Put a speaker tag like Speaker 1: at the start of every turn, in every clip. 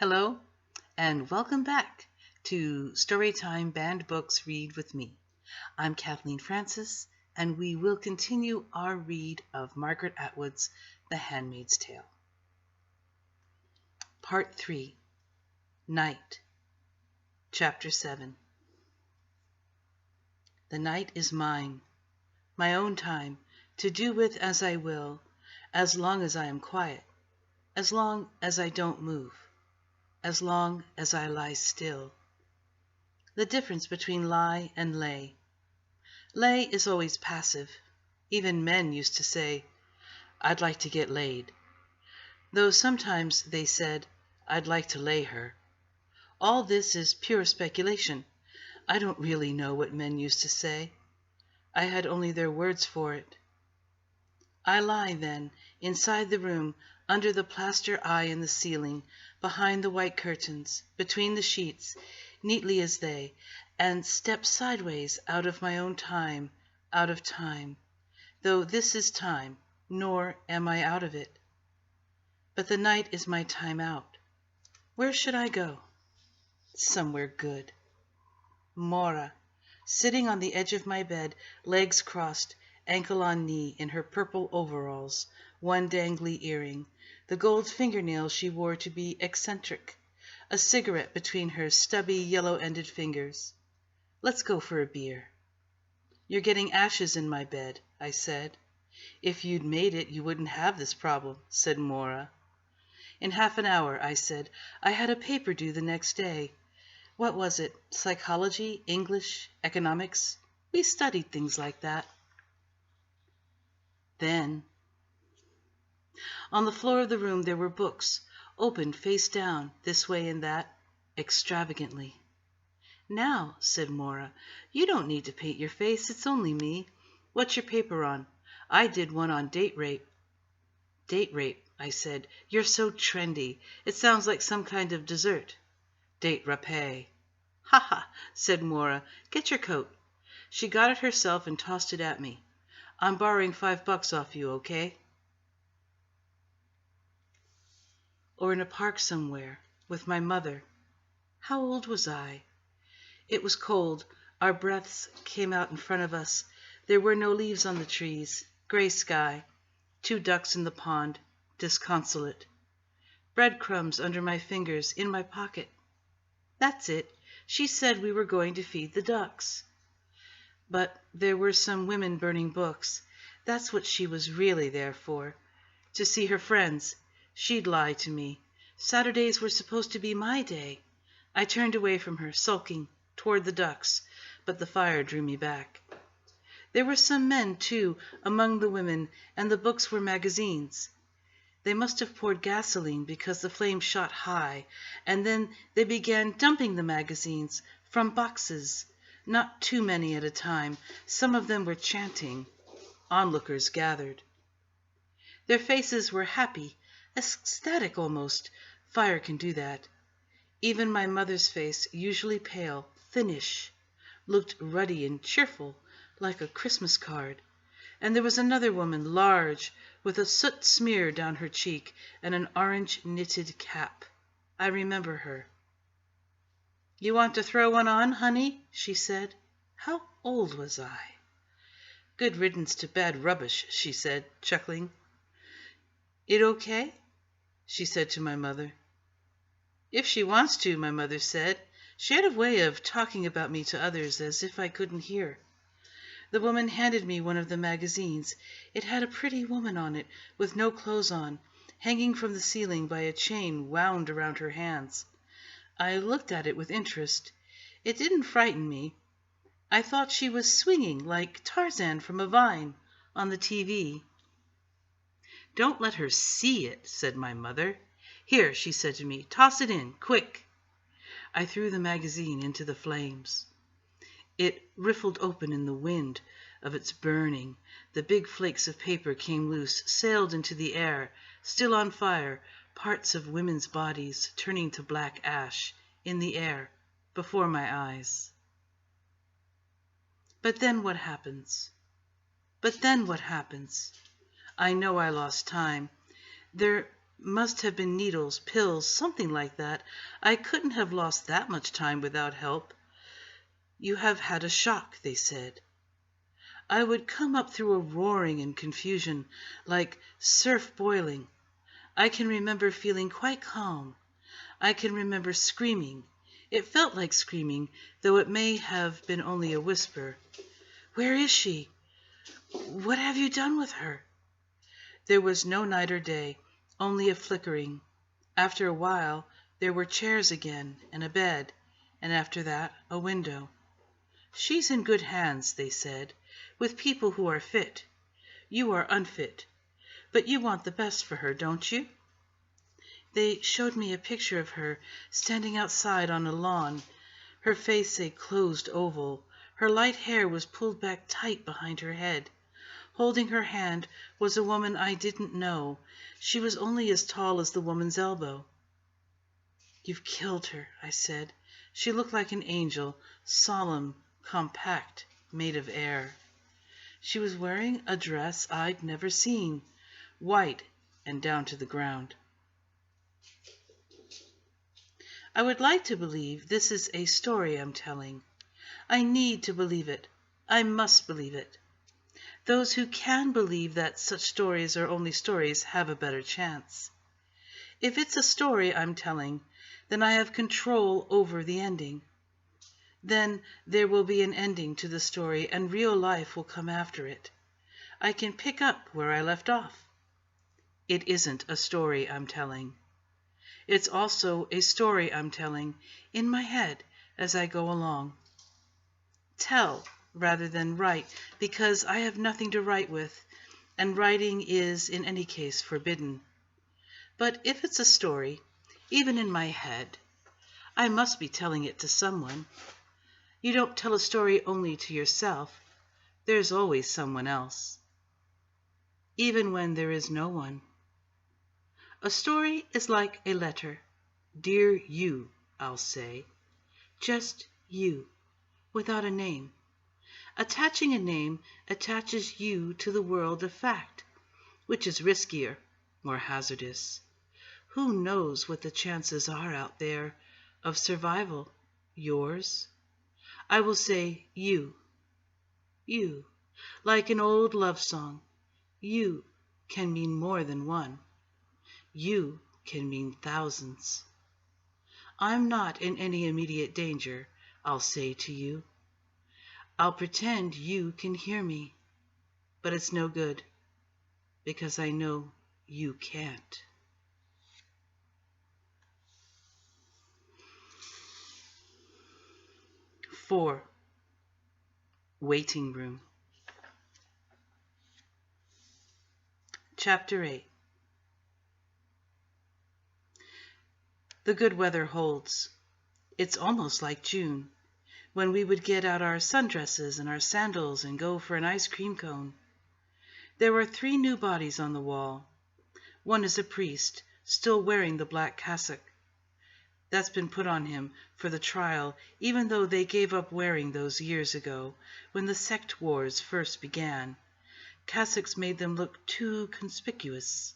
Speaker 1: Hello, and welcome back to Storytime Banned Books Read with me. I'm Kathleen Francis, and we will continue our read of Margaret Atwood's The Handmaid's Tale. Part 3, Night, Chapter 7. The night is mine, my own time, to do with as I will, as long as I am quiet, as long as I don't move, as long as I lie still. The difference between lie and lay. Lay is always passive. Even men used to say, "I'd like to get laid," though sometimes they said, "I'd like to lay her." All this is pure speculation. I don't really know what men used to say. I had only their words for it. I lie, then, inside the room, under the plaster eye in the ceiling, behind the white curtains, between the sheets, neatly as they, and step sideways out of my own time, out of time, though this is time, nor am I out of it. But the night is my time out. Where should I go? Somewhere good. Mora, sitting on the edge of my bed, legs crossed, ankle on knee, in her purple overalls, one dangly earring, the gold fingernails she wore to be eccentric, a cigarette between her stubby, yellow-ended fingers. "Let's go for a beer." "You're getting ashes in my bed," I said. "If you'd made it, you wouldn't have this problem," said Mora. "In half an hour," I said. "I had a paper due the next day. What was it? Psychology, English, economics? We studied things like that." Then, on the floor of the room there were books, opened face down, this way and that, extravagantly. "Now," said Mora, "you don't need to paint your face. It's only me. What's your paper on? I did one on date rape." "Date rape," I said. "You're so trendy. It sounds like some kind of dessert." "Date rapé." "Ha ha," said Mora. "Get your coat." She got it herself and tossed it at me. "I'm borrowing $5 off you, okay?" Or in a park somewhere, with my mother. How old was I? It was cold. Our breaths came out in front of us. There were no leaves on the trees. Gray sky. 2 ducks in the pond. Disconsolate. Breadcrumbs under my fingers, in my pocket. That's it. She said we were going to feed the ducks. But there were some women burning books. That's what she was really there for. To see her friends. She'd lie to me. Saturdays were supposed to be my day. I turned away from her, sulking, toward the ducks, but the fire drew me back. There were some men, too, among the women, and the books were magazines. They must have poured gasoline because the flame shot high, and then they began dumping the magazines from boxes, not too many at a time. Some of them were chanting. Onlookers gathered. Their faces were happy, ecstatic almost. Fire can do that. Even my mother's face, usually pale, thinnish, looked ruddy and cheerful, like a Christmas card. And there was another woman, large, with a soot smear down her cheek and an orange knitted cap. I remember her. "You want to throw one on, honey?" she said. How old was I? "Good riddance to bad rubbish," she said, chuckling. "It okay?" she said to my mother. "If she wants to," my mother said. She had a way of talking about me to others as if I couldn't hear. The woman handed me one of the magazines. It had a pretty woman on it, with no clothes on, hanging from the ceiling by a chain wound around her hands. I looked at it with interest. It didn't frighten me. I thought she was swinging like Tarzan from a vine on the TV. "Don't let her see it," said my mother. "Here," she said to me, "toss it in, quick." I threw the magazine into the flames. It riffled open in the wind of its burning. The big flakes of paper came loose, sailed into the air, still on fire, parts of women's bodies turning to black ash, in the air, before my eyes. But then what happens? But then what happens? I know I lost time. There Must have been needles, pills, something like that. I couldn't have lost that much time without help. You have had a shock, they said. I would come up through a roaring and confusion, like surf boiling. I can remember feeling quite calm. I can remember screaming. It felt like screaming, though it may have been only a whisper. Where is she? What have you done with her? There was no night or day, only a flickering. After a while, there were chairs again, and a bed, and after that, a window. She's in good hands, they said, with people who are fit. You are unfit, but you want the best for her, don't you? They showed me a picture of her standing outside on a lawn, her face a closed oval. Her light hair was pulled back tight behind her head. Holding her hand was a woman I didn't know. She was only as tall as the woman's elbow. You've killed her, I said. She looked like an angel, solemn, compact, made of air. She was wearing a dress I'd never seen, white and down to the ground. I would like to believe this is a story I'm telling. I need to believe it. I must believe it. Those who can believe that such stories are only stories have a better chance. If it's a story I'm telling, then I have control over the ending. Then there will be an ending to the story, and real life will come after it. I can pick up where I left off. It isn't a story I'm telling. It's also a story I'm telling in my head as I go along. Tell rather than write, because I have nothing to write with, and writing is in any case forbidden. But if it's a story, even in my head, I must be telling it to someone. You don't tell a story only to yourself. There's always someone else, even when there is no one. A story is like a letter. Dear you, I'll say. Just you, without a name. Attaching a name attaches you to the world of fact, which is riskier, more hazardous. Who knows what the chances are out there of survival? Yours? I will say you. You, like an old love song. You can mean more than one. You can mean thousands. I'm not in any immediate danger, I'll say to you. I'll pretend you can hear me, but it's no good, because I know you can't. Four. Waiting Room. Chapter 8. The good weather holds. It's almost like June, when we would get out our sundresses and our sandals and go for an ice cream cone. There are 3 new bodies on the wall. One is a priest, still wearing the black cassock. That's been put on him for the trial, even though they gave up wearing those years ago, when the sect wars first began. Cassocks made them look too conspicuous.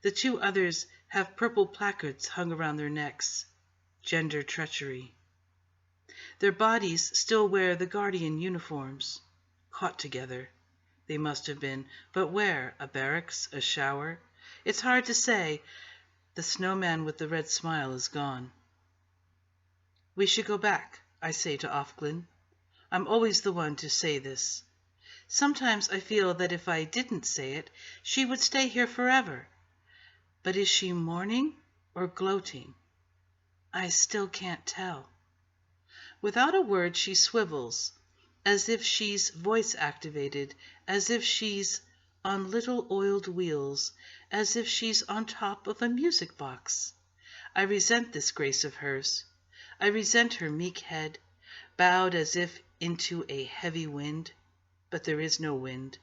Speaker 1: The 2 others have purple placards hung around their necks. Gender treachery. Their bodies still wear the guardian uniforms. Caught together, they must have been, but where? A barracks? A shower? It's hard to say. The snowman with the red smile is gone. We should go back, I say to Ofglin. I'm always the one to say this. Sometimes I feel that if I didn't say it, she would stay here forever. But is she mourning or gloating? I still can't tell. Without a word, she swivels, as if she's voice activated, as if she's on little oiled wheels, as if she's on top of a music box. I resent this grace of hers. I resent her meek head, bowed as if into a heavy wind, but there is no wind.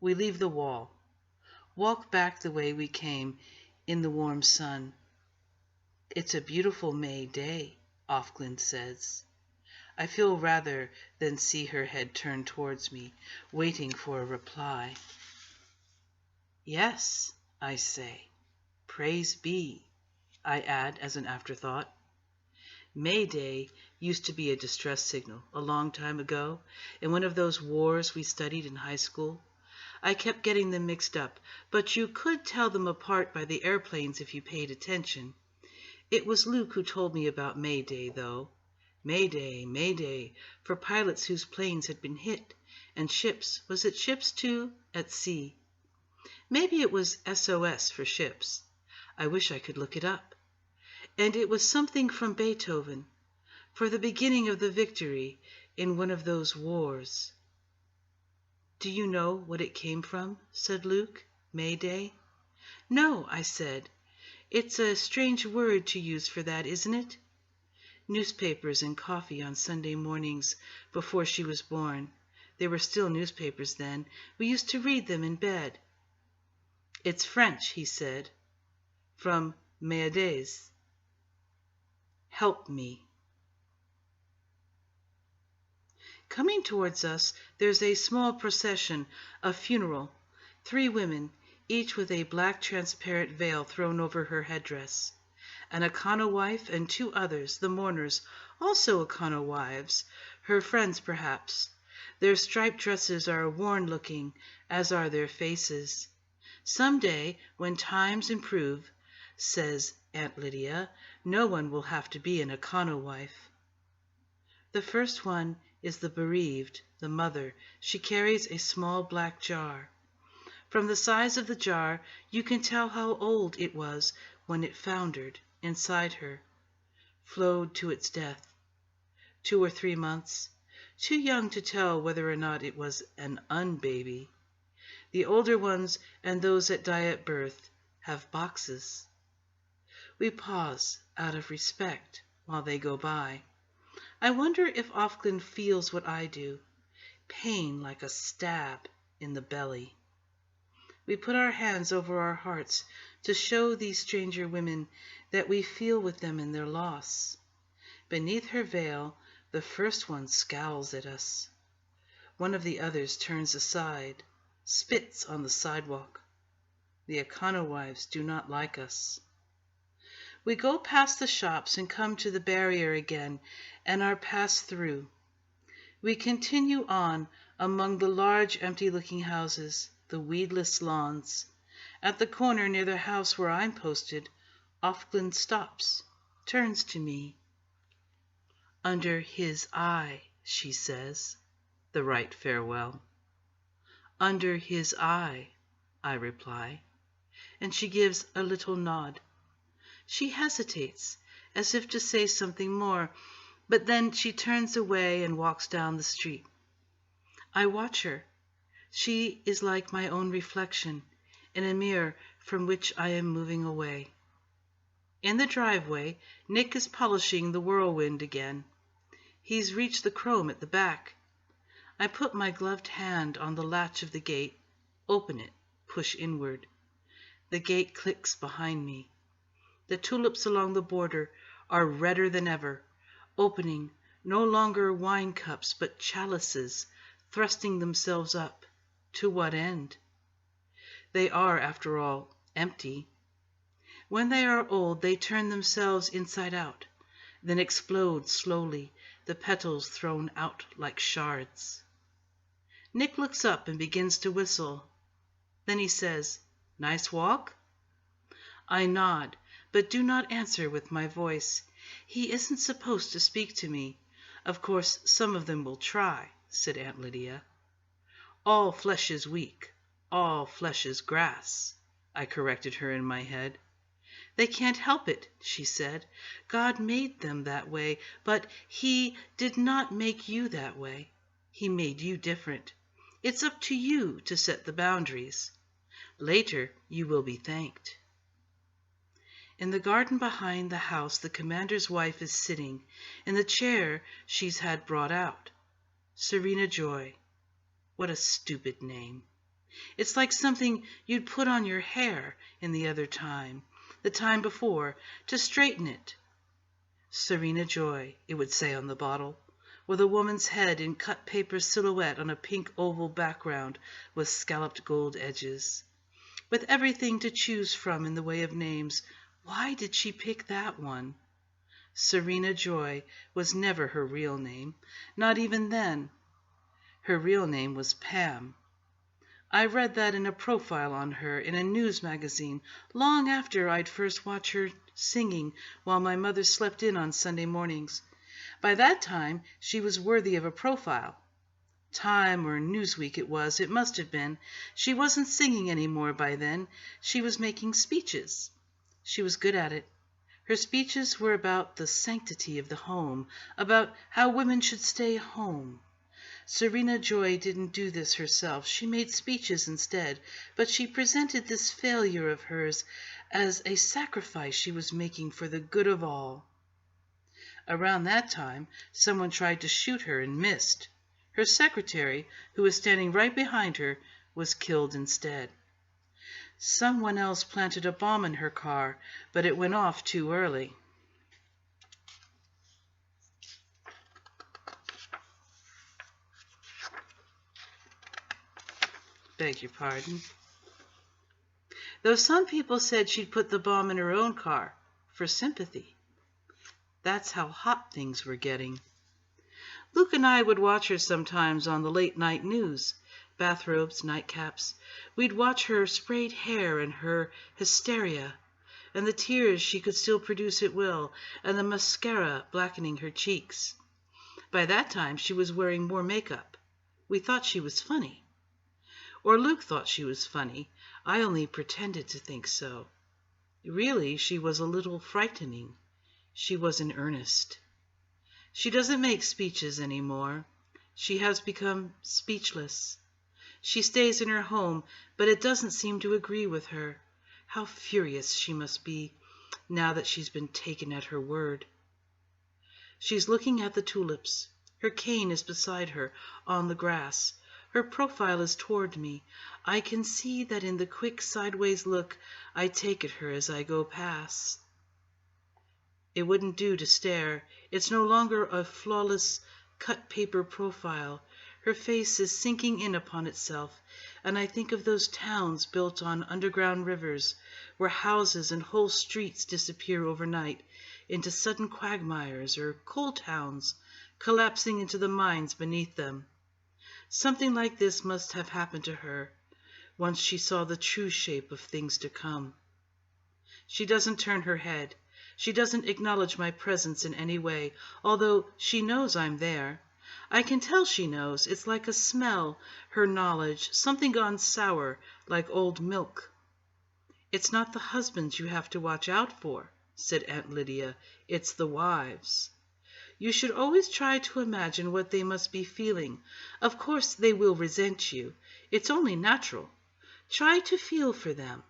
Speaker 1: We leave the wall, walk back the way we came in the warm sun. It's a beautiful May day, Ofglin says. I feel rather than see her head turned towards me, waiting for a reply. Yes, I say. Praise be, I add as an afterthought. May Day used to be a distress signal a long time ago, in one of those wars we studied in high school. I kept getting them mixed up, but you could tell them apart by the airplanes if you paid attention. It was Luke who told me about May Day, though. May Day, for pilots whose planes had been hit, and ships, was it ships too, at sea? Maybe it was SOS for ships. I wish I could look it up. And it was something from Beethoven, for the beginning of the victory in one of those wars. Do you know what it came from? Said Luke. May Day? No, I said. It's a strange word to use for that, isn't it? Newspapers and coffee on Sunday mornings before she was born. There were still newspapers then. We used to read them in bed. It's French, he said, from m'aider. Help me. Coming towards us, there's a small procession, a funeral. 3 women, each with a black transparent veil thrown over her headdress. An Akana wife and 2 others, the mourners, also Akana wives, her friends perhaps. Their striped dresses are worn-looking, as are their faces. Some day, when times improve, says Aunt Lydia, no one will have to be an Akana wife. The first one is the bereaved, the mother. She carries a small black jar. From the size of the jar, you can tell how old it was when it foundered inside her, flowed to its death. 2 or 3 months, too young to tell whether or not it was an unbaby. The older ones and those that die at birth have boxes. We pause out of respect while they go by. I wonder if Ofglen feels what I do, pain like a stab in the belly. We put our hands over our hearts to show these stranger women that we feel with them in their loss. Beneath her veil, the first one scowls at us. One of the others turns aside, spits on the sidewalk. The Akana wives do not like us. We go past the shops and come to the barrier again and are passed through. We continue on among the large empty-looking houses, the weedless lawns. At the corner near the house where I'm posted, Ofglen stops, turns to me. Under his eye, she says, the right farewell. Under his eye, I reply, and she gives a little nod. She hesitates, as if to say something more, but then she turns away and walks down the street. I watch her. She is like my own reflection in a mirror from which I am moving away. In the driveway, Nick is polishing the whirlwind again. He's reached the chrome at the back. I put my gloved hand on the latch of the gate, open it, push inward. The gate clicks behind me. The tulips along the border are redder than ever, opening, no longer wine cups but chalices, thrusting themselves up. To what end? They are, after all, empty. When they are old, they turn themselves inside out, then explode slowly, the petals thrown out like shards. Nick looks up and begins to whistle. Then he says, "Nice walk?" I nod, but do not answer with my voice. He isn't supposed to speak to me. Of course, some of them will try, said Aunt Lydia. All flesh is weak. All flesh is grass, I corrected her in my head. They can't help it, she said. God made them that way, but he did not make you that way. He made you different. It's up to you to set the boundaries. Later, you will be thanked. In the garden behind the house, the commander's wife is sitting in the chair she's had brought out. Serena Joy. What a stupid name. It's like something you'd put on your hair in the other time, the time before, to straighten it. Serena Joy, it would say on the bottle, with a woman's head in cut paper silhouette on a pink oval background with scalloped gold edges. With everything to choose from in the way of names, why did she pick that one? Serena Joy was never her real name, not even then. Her real name was Pam. I read that in a profile on her in a news magazine long after I'd first watched her singing while my mother slept in on Sunday mornings. By that time, she was worthy of a profile. Time or Newsweek it must have been. She wasn't singing anymore by then. She was making speeches. She was good at it. Her speeches were about the sanctity of the home, about how women should stay home. Serena Joy didn't do this herself. She made speeches instead, but she presented this failure of hers as a sacrifice she was making for the good of all. Around that time, someone tried to shoot her and missed. Her secretary, who was standing right behind her, was killed instead. Someone else planted a bomb in her car, but it went off too early. Beg your pardon. Though some people said she'd put the bomb in her own car for sympathy. That's how hot things were getting. Luke and I would watch her sometimes on the late night news. Bathrobes, nightcaps. We'd watch her sprayed hair and her hysteria, and the tears she could still produce at will, and the mascara blackening her cheeks. By that time, she was wearing more makeup. We thought she was funny. Or Luke thought she was funny. I only pretended to think so. Really, she was a little frightening. She was in earnest. She doesn't make speeches anymore. She has become speechless. She stays in her home, but it doesn't seem to agree with her. How furious she must be, now that she's been taken at her word. She's looking at the tulips. Her cane is beside her, on the grass. Her profile is toward me. I can see that in the quick sideways look I take at her as I go past. It wouldn't do to stare. It's no longer a flawless cut paper profile. Her face is sinking in upon itself, and I think of those towns built on underground rivers, where houses and whole streets disappear overnight into sudden quagmires, or coal towns collapsing into the mines beneath them. Something like this must have happened to her, once she saw the true shape of things to come. She doesn't turn her head. She doesn't acknowledge my presence in any way, although she knows I'm there. I can tell she knows. It's like a smell, her knowledge, something gone sour, like old milk. "It's not the husbands you have to watch out for," said Aunt Lydia. "It's the wives. You should always try to imagine what they must be feeling. Of course they will resent you. It's only natural. Try to feel for them."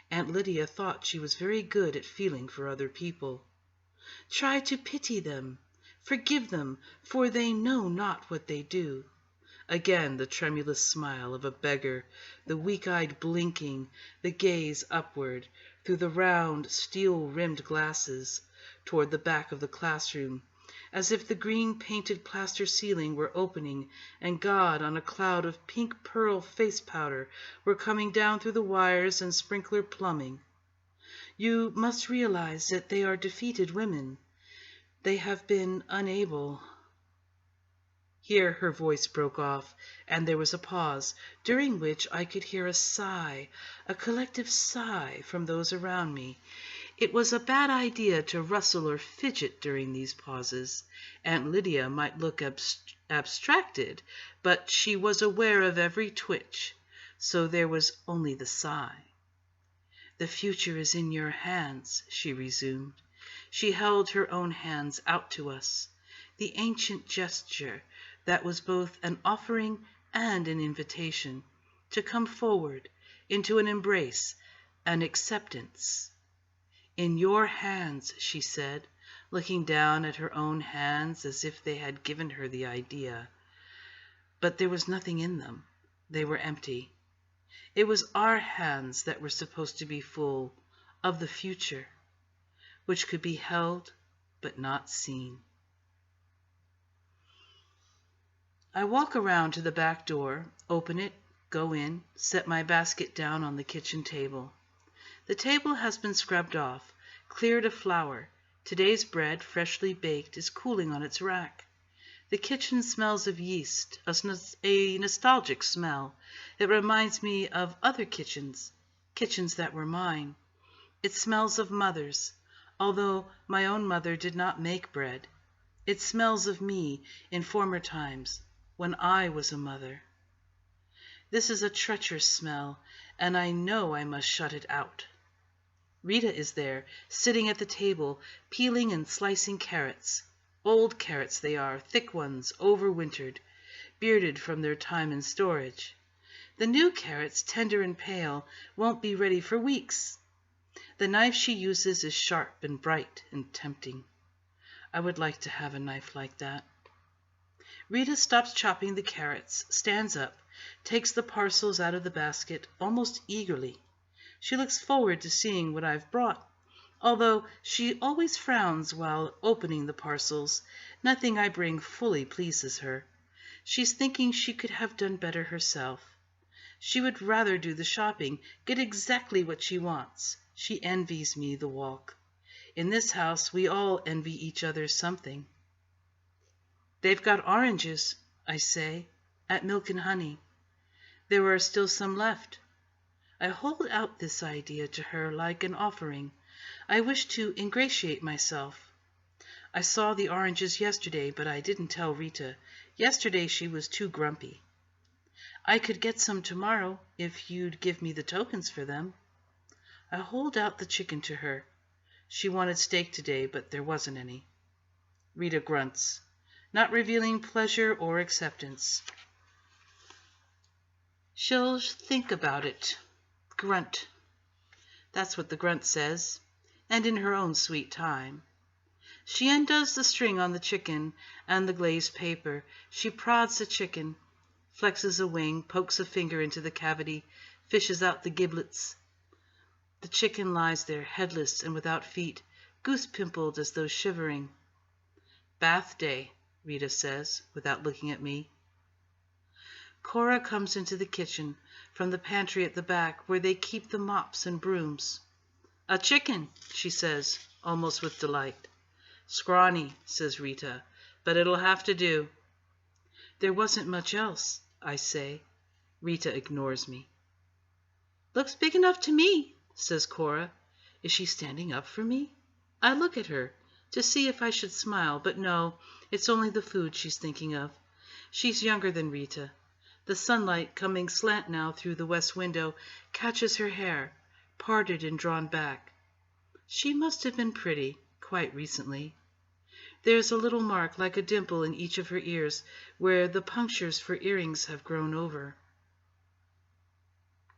Speaker 1: Aunt Lydia thought she was very good at feeling for other people. "Try to pity them. Forgive them, for they know not what they do." Again the tremulous smile of a beggar, the weak-eyed blinking, the gaze upward, through the round, steel-rimmed glasses, toward the back of the classroom, as if the green-painted plaster ceiling were opening and God on a cloud of pink pearl face powder were coming down through the wires and sprinkler plumbing. "You must realize that they are defeated women. They have been unable—" Here her voice broke off, and there was a pause, during which I could hear a sigh, a collective sigh from those around me. It was a bad idea to rustle or fidget during these pauses. Aunt Lydia might look abstracted, but she was aware of every twitch, so there was only the sigh. "The future is in your hands," she resumed. She held her own hands out to us, the ancient gesture that was both an offering and an invitation, to come forward into an embrace, an acceptance. "In your hands," she said, looking down at her own hands as if they had given her the idea. But there was nothing in them. They were empty. It was our hands that were supposed to be full of the future, which could be held but not seen. I walk around to the back door, open it, Go in, set my basket down on the kitchen table. The table has been scrubbed off, cleared of flour. Today's bread, freshly baked, is cooling on its rack. The kitchen smells of yeast, a nostalgic smell. It reminds me of other kitchens, kitchens that were mine. It smells of mothers, although my own mother did not make bread. It smells of me in former times, when I was a mother. This is a treacherous smell, and I know I must shut it out. Rita is there, sitting at the table, peeling and slicing carrots. Old carrots they are, thick ones, overwintered, bearded from their time in storage. The new carrots, tender and pale, won't be ready for weeks. The knife she uses is sharp and bright and tempting. I would like to have a knife like that. Rita stops chopping the carrots, stands up, takes the parcels out of the basket almost eagerly. She looks forward to seeing what I've brought, although she always frowns while opening the parcels. Nothing I bring fully pleases her. She's thinking she could have done better herself. She would rather do the shopping, get exactly what she wants. She envies me the walk. In this house, we all envy each other something. They've got oranges, I say, at Milk and Honey. There are still some left. I hold out this idea to her like an offering. I wish to ingratiate myself. I saw the oranges yesterday, but I didn't tell Rita. Yesterday she was too grumpy. I could get some tomorrow if you'd give me the tokens for them. I hold out the chicken to her. She wanted steak today, but there wasn't any. Rita grunts, not revealing pleasure or acceptance. She'll think about it. Grunt. That's what the grunt says, and in her own sweet time. She undoes the string on the chicken and the glazed paper. She prods the chicken, flexes a wing, pokes a finger into the cavity, fishes out the giblets. The chicken lies there, headless and without feet, goose-pimpled as though shivering. Bath day, Rita says, without looking at me. Cora comes into the kitchen from the pantry at the back, where they keep the mops and brooms. A chicken, she says, almost with delight. Scrawny, says Rita, but it'll have to do. There wasn't much else, I say. Rita ignores me. Looks big enough to me, says Cora. Is she standing up for me? I look at her to see if I should smile, but no, it's only the food she's thinking of. She's younger than Rita. The sunlight, coming slant now through the west window, catches her hair, parted and drawn back. She must have been pretty, quite recently. There's a little mark like a dimple in each of her ears, where the punctures for earrings have grown over.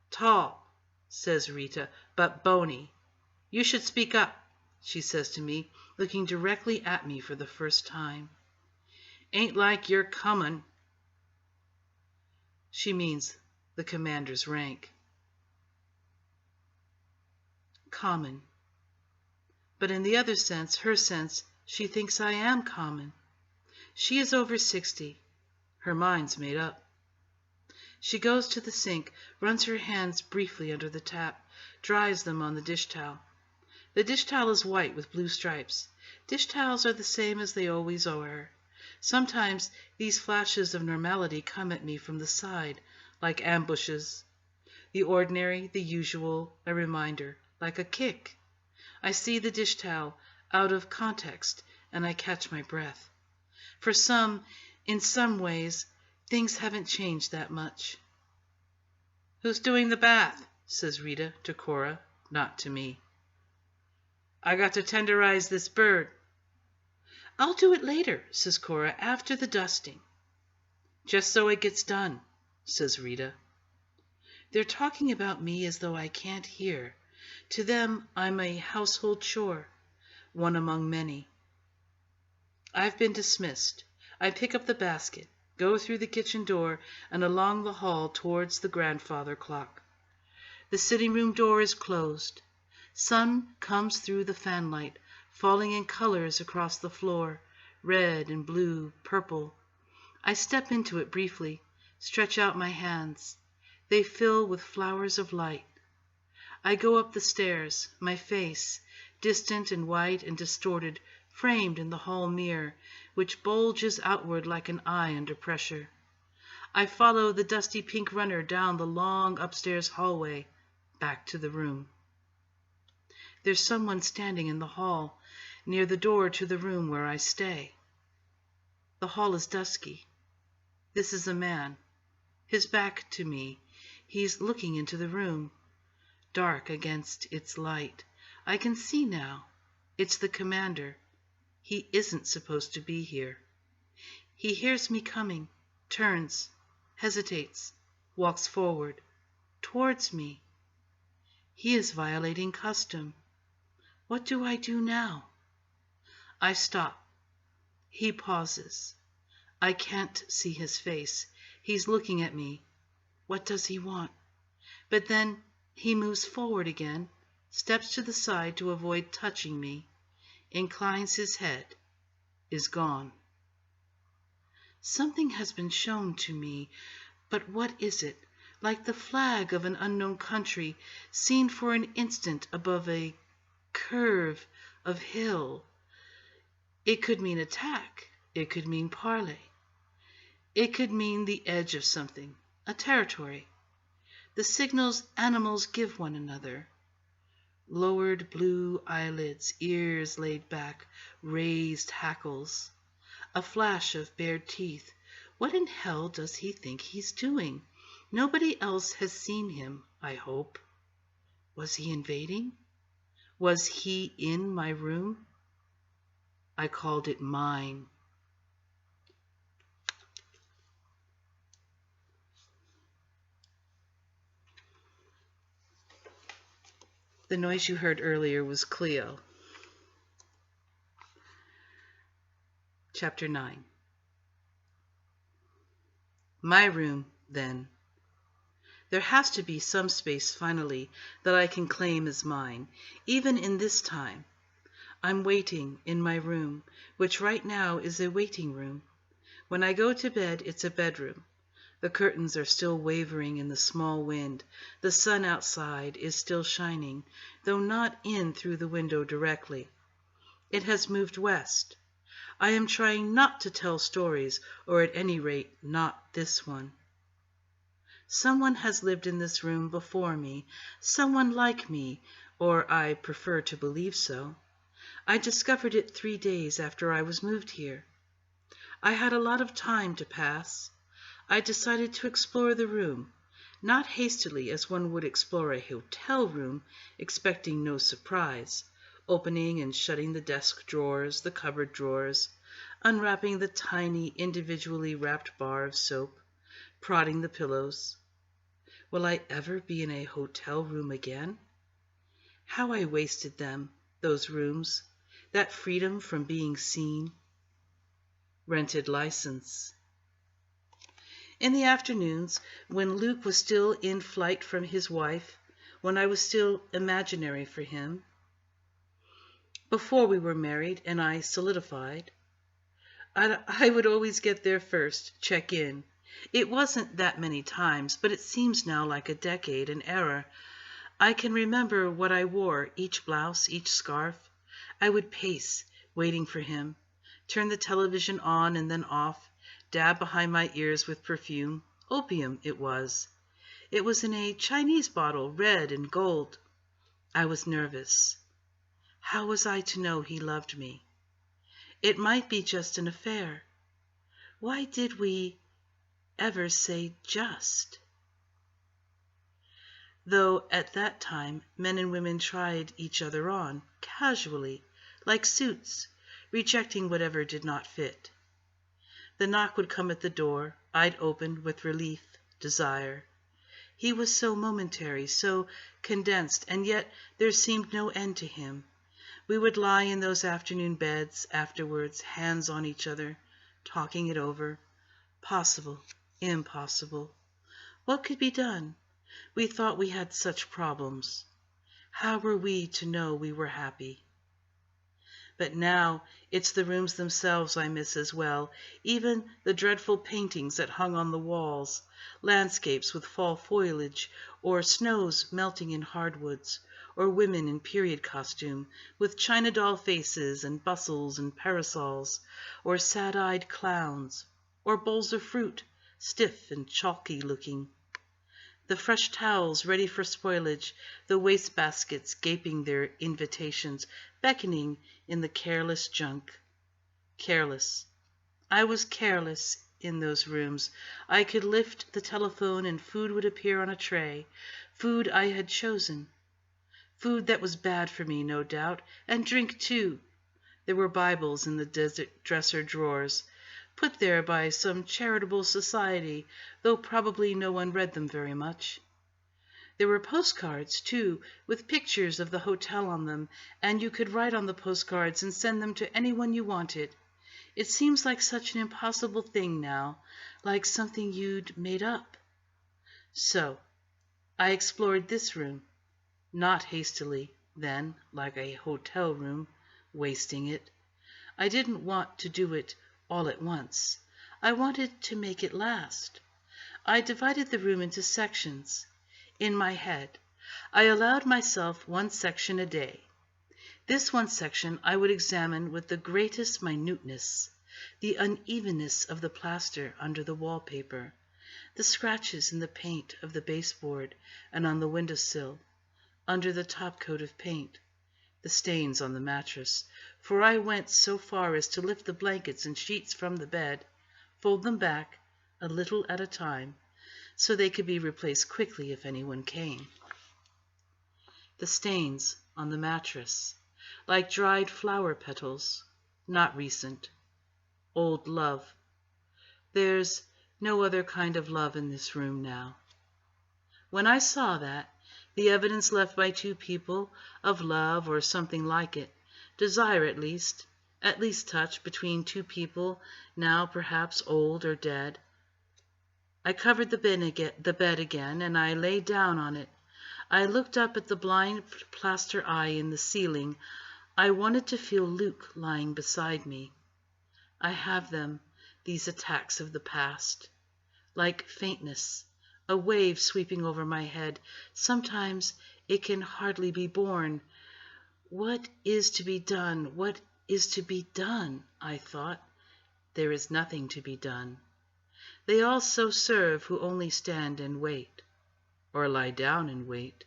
Speaker 1: Tall, says Rita, but bony. You should speak up, she says to me, looking directly at me for the first time. Ain't like you're comin'. She means the commander's rank. Common. But in the other sense, her sense, she thinks I am common. She is over 60. Her mind's made up. She goes to the sink, runs her hands briefly under the tap, dries them on the dish towel. The dish towel is white with blue stripes. Dish towels are the same as they always are. Sometimes these flashes of normality come at me from the side, like ambushes. The ordinary, the usual, a reminder, like a kick. I see the dish towel out of context, and I catch my breath. For some, in some ways, things haven't changed that much. Who's doing the bath? Says Rita to Cora, not to me. I got to tenderize this bird. I'll do it later, says Cora, after the dusting. Just so it gets done, says Rita. They're talking about me as though I can't hear. To them, I'm a household chore, one among many. I've been dismissed. I pick up the basket, go through the kitchen door, and along the hall towards the grandfather clock. The sitting room door is closed. Sun comes through the fanlight, falling in colors across the floor, red and blue, purple. I step into it briefly, stretch out my hands. They fill with flowers of light. I go up the stairs, my face, distant and white and distorted, framed in the hall mirror, which bulges outward like an eye under pressure. I follow the dusty pink runner down the long upstairs hallway, back to the room. There's someone standing in the hall, near the door to the room where I stay. The hall is dusky. This is a man, his back to me. He's looking into the room, dark against its light. I can see now. It's the commander. He isn't supposed to be here. He hears me coming, turns, hesitates, walks forward, towards me. He is violating custom. What do I do now? I stop. He pauses. I can't see his face. He's looking at me. What does he want? But then he moves forward again, steps to the side to avoid touching me, inclines his head, is gone. Something has been shown to me, but what is it? Like the flag of an unknown country, seen for an instant above a curve of hill. It could mean attack. It could mean parley. It could mean the edge of something, a territory. The signals animals give one another. Lowered blue eyelids, ears laid back, raised hackles. A flash of bared teeth. What in hell does he think he's doing? Nobody else has seen him, I hope. Was he invading? Was he in my room? I called it mine. The noise you heard earlier was Cleo. Chapter 9. My room, then. There has to be some space, finally, that I can claim as mine, even in this time. I'm waiting in my room, which right now is a waiting room. When I go to bed, it's a bedroom. The curtains are still wavering in the small wind. The sun outside is still shining, though not in through the window directly. It has moved west. I am trying not to tell stories, or at any rate, not this one. Someone has lived in this room before me, someone like me, or I prefer to believe so. I discovered it 3 days after I was moved here. I had a lot of time to pass. I decided to explore the room, not hastily as one would explore a hotel room, expecting no surprise, opening and shutting the desk drawers, the cupboard drawers, unwrapping the tiny individually wrapped bar of soap, prodding the pillows. Will I ever be in a hotel room again? How I wasted them, those rooms, that freedom from being seen. Rented license. In the afternoons, when Luke was still in flight from his wife, when I was still imaginary for him, before we were married and I solidified, I would always get there first, check in. It wasn't that many times, but it seems now like a decade, an era. I can remember what I wore, each blouse, each scarf. I would pace, waiting for him, turn the television on and then off, dab behind my ears with perfume. Opium, it was. It was in a Chinese bottle, red and gold. I was nervous. How was I to know he loved me? It might be just an affair. Why did we ever say just? Though at that time men and women tried each other on, casually, like suits, rejecting whatever did not fit. The knock would come at the door. I'd open with relief, desire. He was so momentary, so condensed, and yet there seemed no end to him. We would lie in those afternoon beds afterwards, hands on each other, talking it over. Possible, impossible. What could be done? We thought we had such problems. How were we to know we were happy? But now it's the rooms themselves I miss as well, even the dreadful paintings that hung on the walls, landscapes with fall foliage, or snows melting in hardwoods, or women in period costume, with china doll faces and bustles and parasols, or sad-eyed clowns, or bowls of fruit, stiff and chalky looking. The fresh towels ready for spoilage, the wastebaskets gaping their invitations, beckoning in the careless junk. Careless. I was careless in those rooms. I could lift the telephone and food would appear on a tray. Food I had chosen. Food that was bad for me, no doubt, and drink too. There were Bibles in the dresser drawers, put there by some charitable society, though probably no one read them very much. There were postcards, too, with pictures of the hotel on them, and you could write on the postcards and send them to anyone you wanted. It seems like such an impossible thing now, like something you'd made up. So, I explored this room, not hastily, then, like a hotel room, wasting it. I didn't want to do it all at once. I wanted to make it last. I divided the room into sections. In my head, I allowed myself one section a day. This one section I would examine with the greatest minuteness, the unevenness of the plaster under the wallpaper, the scratches in the paint of the baseboard and on the windowsill, under the top coat of paint, the stains on the mattress, for I went so far as to lift the blankets and sheets from the bed, fold them back, a little at a time, so they could be replaced quickly if anyone came. The stains on the mattress, like dried flower petals, not recent, old love. There's no other kind of love in this room now. When I saw that, the evidence left by two people of love or something like it, desire at least touch between two people now perhaps old or dead, I covered the bed again, and I lay down on it. I looked up at the blind plaster eye in the ceiling. I wanted to feel Luke lying beside me. I have them, these attacks of the past, like faintness, a wave sweeping over my head. Sometimes it can hardly be borne. What is to be done? What is to be done? I thought. There is nothing to be done. They all so serve who only stand and wait, or lie down and wait.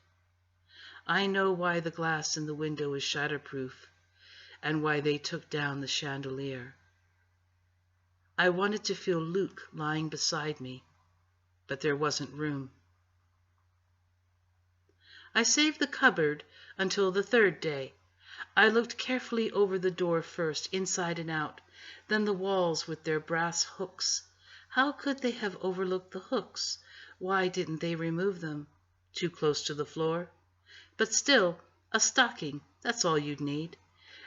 Speaker 1: I know why the glass in the window is shatterproof, and why they took down the chandelier. I wanted to feel Luke lying beside me, but there wasn't room. I saved the cupboard until the third day. I looked carefully over the door first, inside and out, then the walls with their brass hooks. How could they have overlooked the hooks? Why didn't they remove them? Too close to the floor? But still, a stocking, that's all you'd need.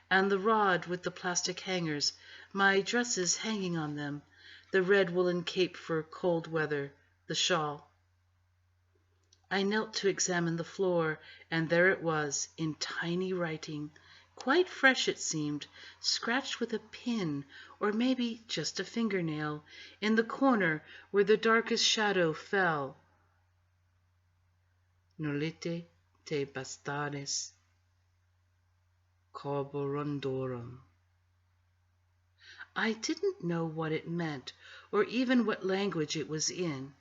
Speaker 1: And the rod with the plastic hangers, my dresses hanging on them, the red woolen cape for cold weather, the shawl. I knelt to examine the floor, and there it was, in tiny writing, quite fresh it seemed, scratched with a pin, or maybe just a fingernail, in the corner where the darkest shadow fell. Nolite te bastanes carborundorum. I didn't know what it meant, or even what language it was in.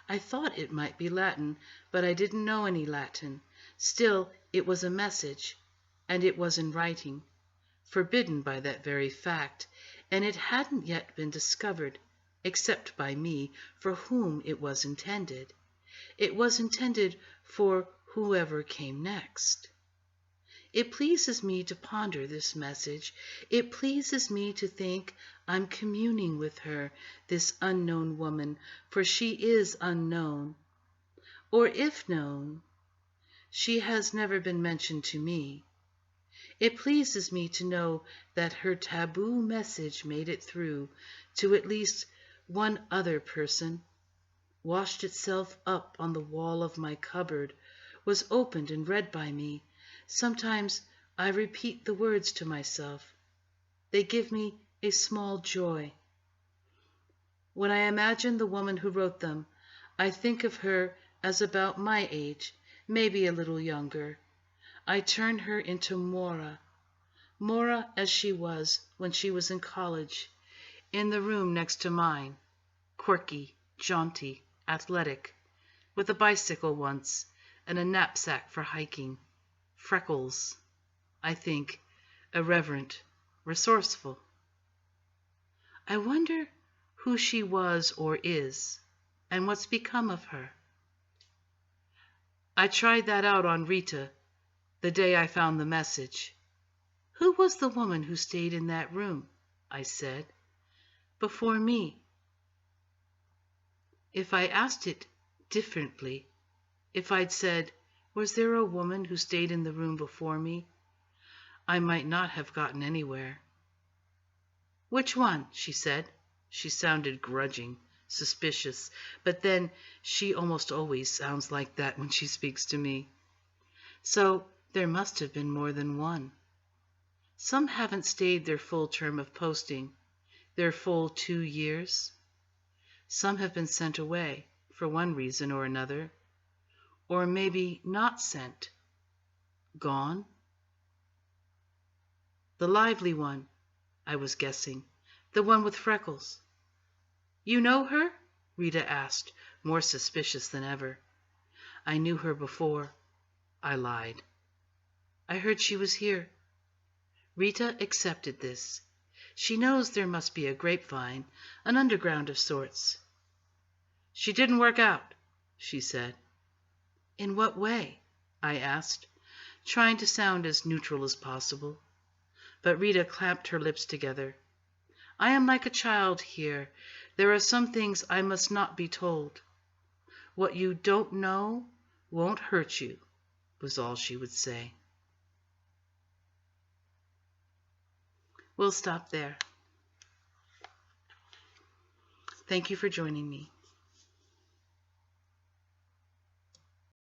Speaker 1: I thought it might be Latin, but I didn't know any Latin. Still, it was a message, and it was in writing, forbidden by that very fact, and it hadn't yet been discovered, except by me, for whom it was intended. It was intended for whoever came next. It pleases me to ponder this message. It pleases me to think I'm communing with her, this unknown woman, for she is unknown. Or if known, she has never been mentioned to me. It pleases me to know that her taboo message made it through to at least one other person, washed itself up on the wall of my cupboard, was opened and read by me. Sometimes I repeat the words to myself. They give me a small joy. When I imagine the woman who wrote them, I think of her as about my age, maybe a little younger. I turn her into Mora as she was when she was in college, in the room next to mine, quirky, jaunty, athletic, with a bicycle once and a knapsack for hiking. Freckles, I think, irreverent, resourceful. I wonder who she was or is, and what's become of her. I tried that out on Rita the day I found the message. Who was the woman who stayed in that room, I said, before me? If I asked it differently, if I'd said, was there a woman who stayed in the room before me, I might not have gotten anywhere. Which one? She said. She sounded grudging, suspicious, but then she almost always sounds like that when she speaks to me. So there must have been more than one. Some haven't stayed their full term of posting, their full 2 years. Some have been sent away for one reason or another, or maybe not sent, gone. The lively one, I was guessing, the one with freckles. You know her? Rita asked, more suspicious than ever. I knew her before. I lied. I heard she was here. Rita accepted this. She knows there must be a grapevine, an underground of sorts. She didn't work out, she said. In what way? I asked, trying to sound as neutral as possible. But Rita clamped her lips together. I am like a child here. There are some things I must not be told. What you don't know won't hurt you, was all she would say. We'll stop there. Thank you for joining me.